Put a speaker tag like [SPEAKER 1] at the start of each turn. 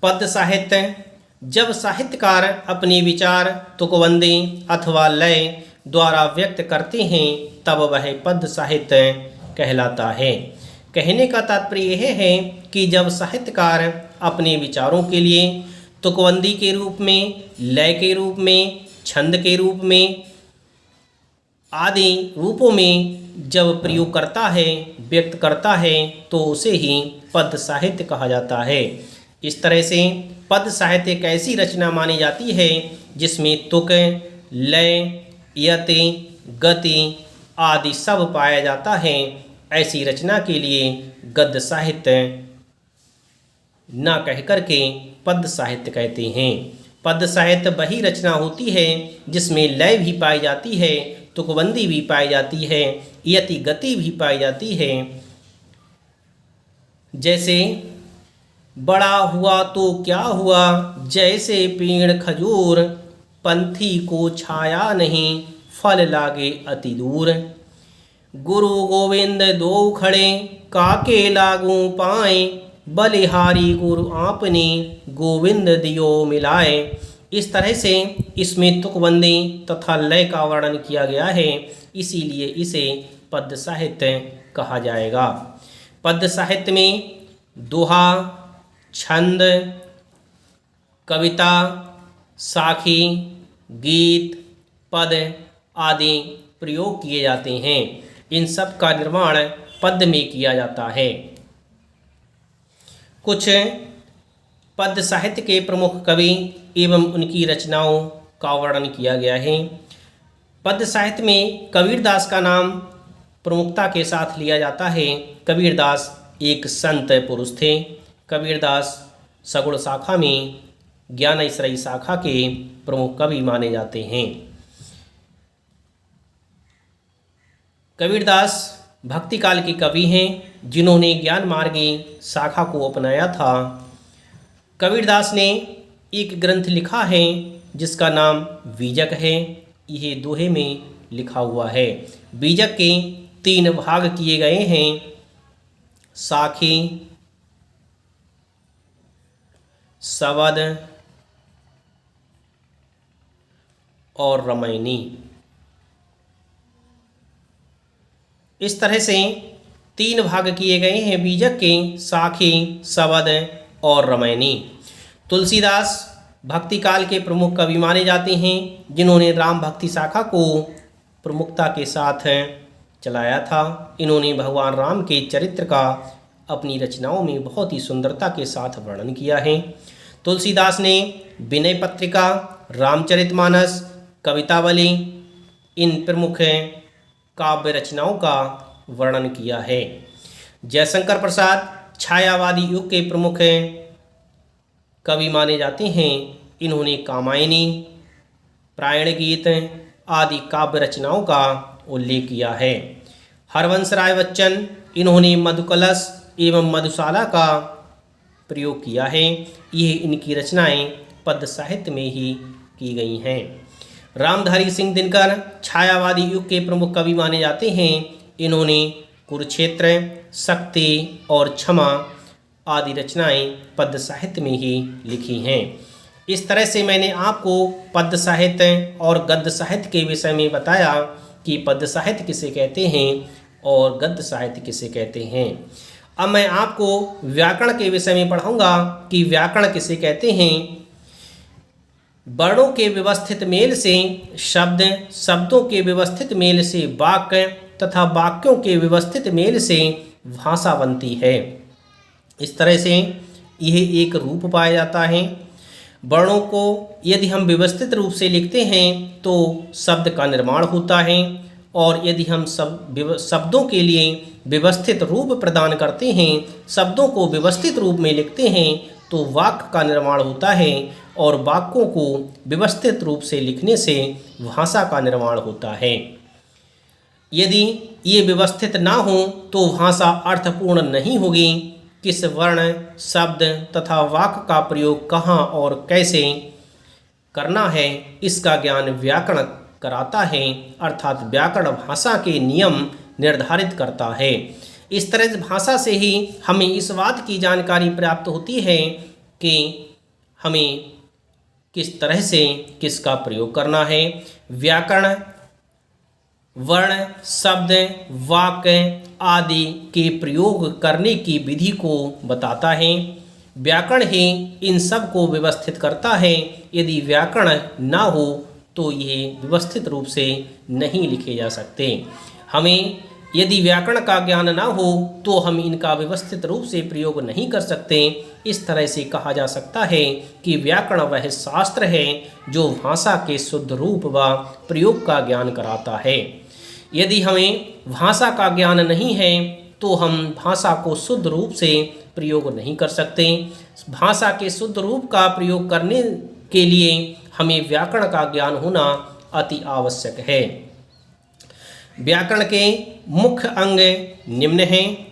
[SPEAKER 1] पद्य साहित्य। जब साहित्यकार अपने विचार तुकबंदी अथवा लय द्वारा व्यक्त करते हैं तब वह पद्य साहित्य कहलाता है। कहने का तात्पर्य यह है कि जब साहित्यकार अपने विचारों के लिए तुकबंदी के रूप में, लय के रूप में, छंद के रूप में आदि रूपों में जब प्रयोग करता है, व्यक्त करता है, तो उसे ही पद्य साहित्य कहा जाता है। इस तरह से पद्य साहित्य एक ऐसी रचना मानी जाती है जिसमें तुक, लय, यति, गति आदि सब पाया जाता है। ऐसी रचना के लिए गद्य साहित्य ना कह करके पद्य साहित्य कहते हैं। पद्य साहित्य वही रचना होती है जिसमें लय भी पाई जाती है, तुकबंदी भी पाई जाती है, यति गति भी पाई जाती है। जैसे बड़ा हुआ तो क्या हुआ, जैसे पेड़ खजूर, पंथी को छाया नहीं, फल लागे अति दूर। गुरु गोविंद दो खड़े, काके लागू पाए, बलिहारी गुरु आपने, गोविंद दियो मिलाए। इस तरह से इसमें तुकबंदी तथा लय का वर्णन किया गया है, इसीलिए इसे पद्य साहित्य कहा जाएगा। पद्य साहित्य में दोहा, छंद, कविता, साखी, गीत, पद आदि प्रयोग किए जाते हैं। इन सब का निर्माण पद्य में किया जाता है। कुछ पद्य साहित्य के प्रमुख कवि एवं उनकी रचनाओं का वर्णन किया गया है। पद्य साहित्य में कबीरदास का नाम प्रमुखता के साथ लिया जाता है। कबीरदास एक संत पुरुष थे। कबीरदास सगुण शाखा में ज्ञानेश्वरी शाखा के प्रमुख कवि माने जाते हैं। कबीरदास भक्ति काल के कवि हैं जिन्होंने ज्ञान मार्गी शाखा को अपनाया था। कबीरदास ने एक ग्रंथ लिखा है जिसका नाम बीजक है। यह दोहे में लिखा हुआ है। बीजक के 3 भाग किए गए हैं, साखी, सवद और रमैनी। इस तरह से 3 भाग किए गए हैं बीजक के, साखी, सवद और रमैनी। तुलसीदास भक्ति काल के प्रमुख कवि माने जाते हैं जिन्होंने राम भक्ति शाखा को प्रमुखता के साथ चलाया था। इन्होंने भगवान राम के चरित्र का अपनी रचनाओं में बहुत ही सुंदरता के साथ वर्णन किया है। तुलसीदास ने विनय पत्रिका, रामचरितमानस, कवितावली इन प्रमुख काव्य रचनाओं का वर्णन किया है। जयशंकर प्रसाद छायावादी युग के प्रमुख कवि माने जाते हैं। इन्होंने कामायनी, प्रायण गीत आदि काव्य रचनाओं का उल्लेख किया है। हरवंश राय बच्चन, इन्होंने मधुकलश एवं मधुशाला का प्रयोग किया है। यह इनकी रचनाएं पद्य साहित्य में ही की गई हैं। रामधारी सिंह दिनकर छायावादी युग के प्रमुख कवि माने जाते हैं। इन्होंने कुरुक्षेत्र, शक्ति और क्षमा आदि रचनाएं पद्य साहित्य में ही लिखी हैं। इस तरह से मैंने आपको पद्य साहित्य और गद्य साहित्य के विषय में बताया कि पद्य साहित्य किसे कहते हैं और गद्य साहित्य किसे कहते हैं। अब मैं आपको व्याकरण के विषय में पढ़ाऊंगा कि व्याकरण किसे कहते हैं। वर्णों के व्यवस्थित मेल से शब्द, शब्दों के व्यवस्थित मेल से वाक्य तथा वाक्यों के व्यवस्थित मेल से भाषा बनती है। इस तरह से यह एक रूप पाया जाता है। वर्णों को यदि हम व्यवस्थित रूप से लिखते हैं तो शब्द का निर्माण होता है, और यदि हम शब्दों के लिए व्यवस्थित रूप प्रदान करते हैं, शब्दों को व्यवस्थित रूप में लिखते हैं तो वाक्य का निर्माण होता है, और वाक्यों को व्यवस्थित रूप से लिखने से भाषा का निर्माण होता है। यदि ये व्यवस्थित ना हो तो भाषा अर्थपूर्ण नहीं होगी। किस वर्ण, शब्द तथा वाक्य का प्रयोग कहाँ और कैसे करना है, इसका ज्ञान व्याकरण कराता है, अर्थात व्याकरण भाषा के नियम निर्धारित करता है। इस तरह भाषा से ही हमें इस बात की जानकारी प्राप्त होती है कि हमें किस तरह से किसका प्रयोग करना है। व्याकरण वर्ण, शब्द, वाक्य आदि के प्रयोग करने की विधि को बताता है। व्याकरण ही इन सब को व्यवस्थित करता है। यदि व्याकरण ना हो तो ये व्यवस्थित रूप से नहीं लिखे जा सकते। हमें यदि व्याकरण का ज्ञान ना हो तो हम इनका व्यवस्थित रूप से प्रयोग नहीं कर सकते। इस तरह से कहा जा सकता है कि व्याकरण वह शास्त्र है जो भाषा के शुद्ध रूप व प्रयोग का ज्ञान कराता है। यदि हमें भाषा का ज्ञान नहीं है तो हम भाषा को शुद्ध रूप से प्रयोग नहीं कर सकते। भाषा के शुद्ध रूप का प्रयोग करने के लिए हमें व्याकरण का ज्ञान होना अति आवश्यक है। व्याकरण के मुख्य अंग निम्न हैं।